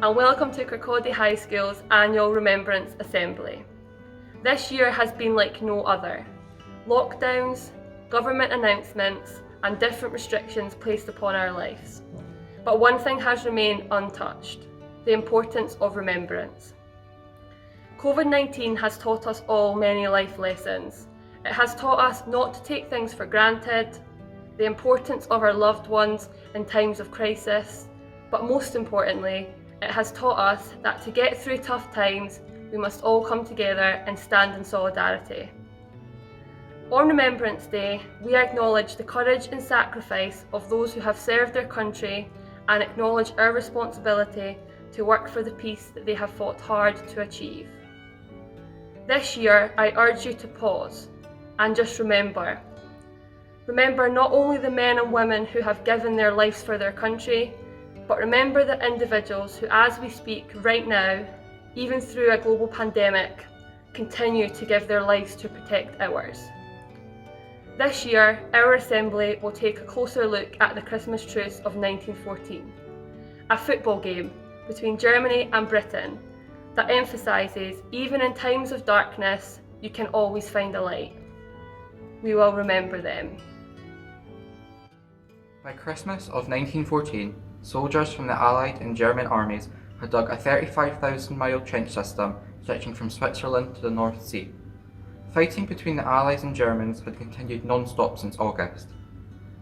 and welcome to Kirkcaldy High School's annual Remembrance Assembly. This year has been like no other. Lockdowns, government announcements, and different restrictions placed upon our lives. But one thing has remained untouched: the importance of remembrance. COVID-19 has taught us all many life lessons. It has taught us not to take things for granted, the importance of our loved ones in times of crisis, but most importantly, it has taught us that to get through tough times, we must all come together and stand in solidarity. On Remembrance Day, we acknowledge the courage and sacrifice of those who have served their country and acknowledge our responsibility to work for the peace that they have fought hard to achieve. This year, I urge you to pause and just remember. Remember not only the men and women who have given their lives for their country, but remember the individuals who, as we speak right now, even through a global pandemic, continue to give their lives to protect ours. This year, our Assembly will take a closer look at the Christmas Truce of 1914, a football game between Germany and Britain that emphasises, even in times of darkness, you can always find a light. We will remember them. By Christmas of 1914, soldiers from the Allied and German armies had dug a 35,000-mile trench system stretching from Switzerland to the North Sea. Fighting between the Allies and Germans had continued non-stop since August.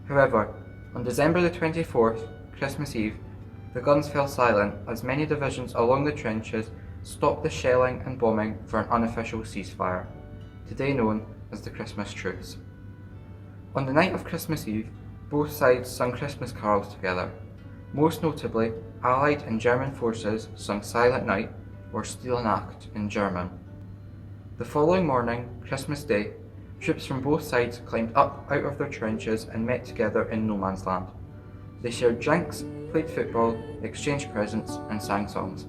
However, on December the 24th, Christmas Eve, the guns fell silent as many divisions along the trenches stopped the shelling and bombing for an unofficial ceasefire, today known as the Christmas Truce. On the night of Christmas Eve, both sides sung Christmas carols together. Most notably, Allied and German forces sung Silent Night or Stille Nacht in German. The following morning, Christmas Day, troops from both sides climbed up out of their trenches and met together in no man's land. They shared drinks, played football, exchanged presents, and sang songs.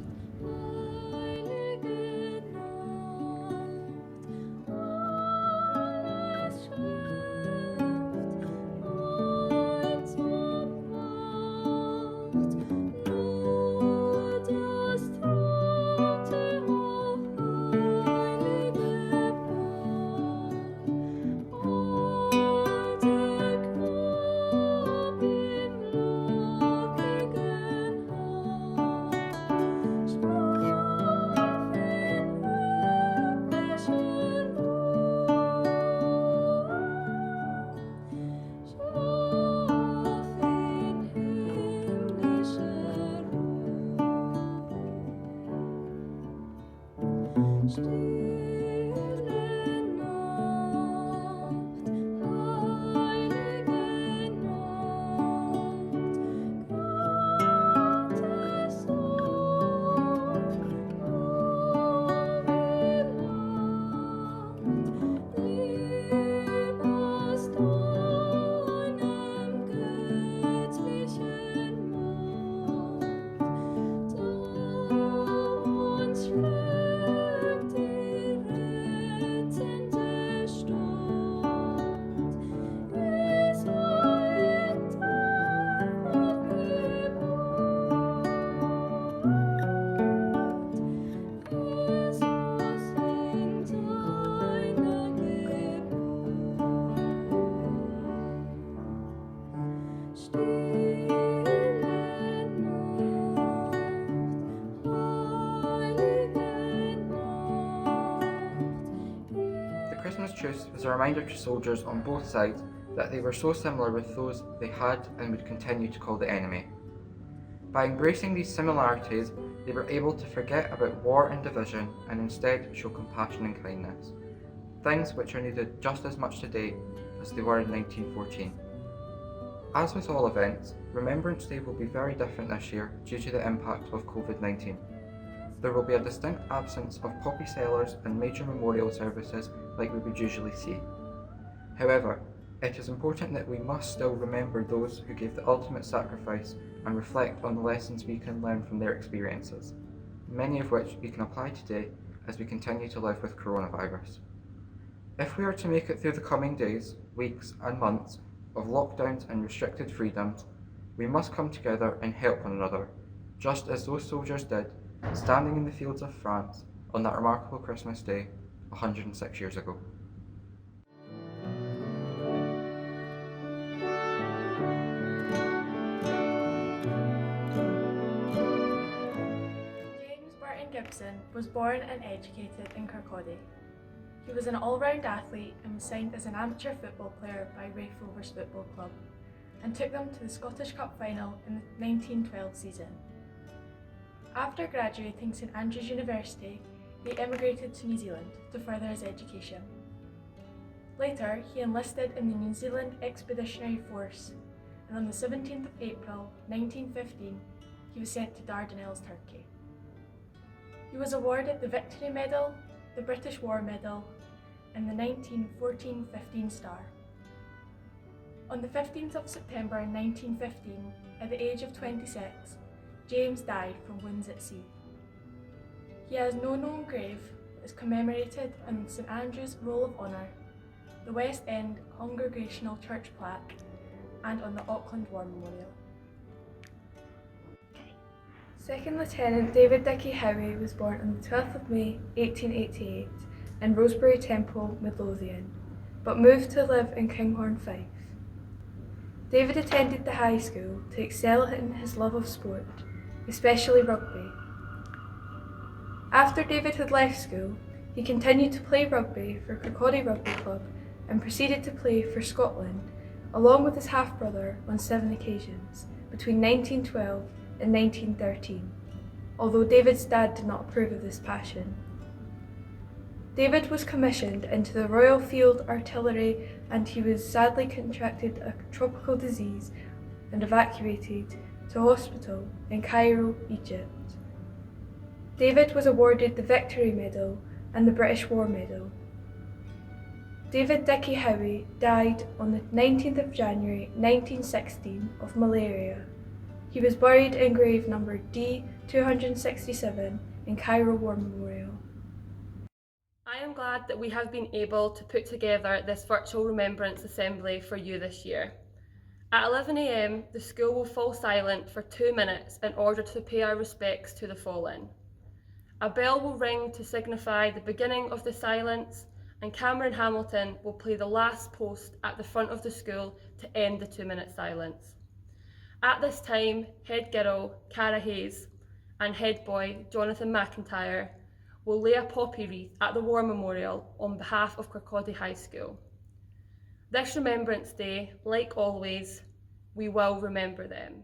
The Christmas Truce was a reminder to soldiers on both sides that they were so similar with those they had and would continue to call the enemy. By embracing these similarities, they were able to forget about war and division and instead show compassion and kindness, things which are needed just as much today as they were in 1914. As with all events, Remembrance Day will be very different this year due to the impact of COVID-19. There will be a distinct absence of poppy sellers and major memorial services like we would usually see. However, it is important that we must still remember those who gave the ultimate sacrifice and reflect on the lessons we can learn from their experiences, many of which we can apply today as we continue to live with coronavirus. If we are to make it through the coming days, weeks and months of lockdowns and restricted freedoms, we must come together and help one another, just as those soldiers did, standing in the fields of France on that remarkable Christmas Day 106 years ago. James Burton Gibson was born and educated in Kirkcaldy. He was an all-round athlete and was signed as an amateur football player by Raith Rovers Football Club and took them to the Scottish Cup final in the 1912 season. After graduating St Andrews University, he emigrated to New Zealand to further his education. Later, he enlisted in the New Zealand Expeditionary Force, and on the 17th of April 1915, he was sent to Dardanelles, Turkey. He was awarded the Victory Medal, the British War Medal, and the 1914-15 Star. On the 15th of September 1915, at the age of 26, James died from wounds at sea. He has no known grave, but is commemorated on St Andrew's Roll of Honour, the West End Congregational Church plaque, and on the Auckland War Memorial. Second Lieutenant David Dickie Howie was born on the 12th of May 1888 in Rosebery Temple, Midlothian, but moved to live in Kinghorn, Fife. David attended the high school to excel in his love of sport, especially rugby. After David had left school, he continued to play rugby for Kirkcaldy Rugby Club and proceeded to play for Scotland, along with his half-brother on 7 occasions, between 1912 and 1913, although David's dad did not approve of this passion. David was commissioned into the Royal Field Artillery and he was sadly contracted a tropical disease and evacuated to a hospital in Cairo, Egypt. David was awarded the Victory Medal and the British War Medal. David Dickie Howie died on the 19th of January 1916 of malaria. He was buried in grave number D267 in Cairo War Memorial. I am glad that we have been able to put together this virtual remembrance assembly for you this year. At 11 a.m, the school will fall silent for 2 minutes in order to pay our respects to the fallen. A bell will ring to signify the beginning of the silence, and Cameron Hamilton will play the last post at the front of the school to end the 2-minute silence. At this time, head girl Cara Hayes and head boy Jonathan McIntyre will lay a poppy wreath at the War Memorial on behalf of Kirkcaldy High School. This Remembrance Day, like always, we will remember them.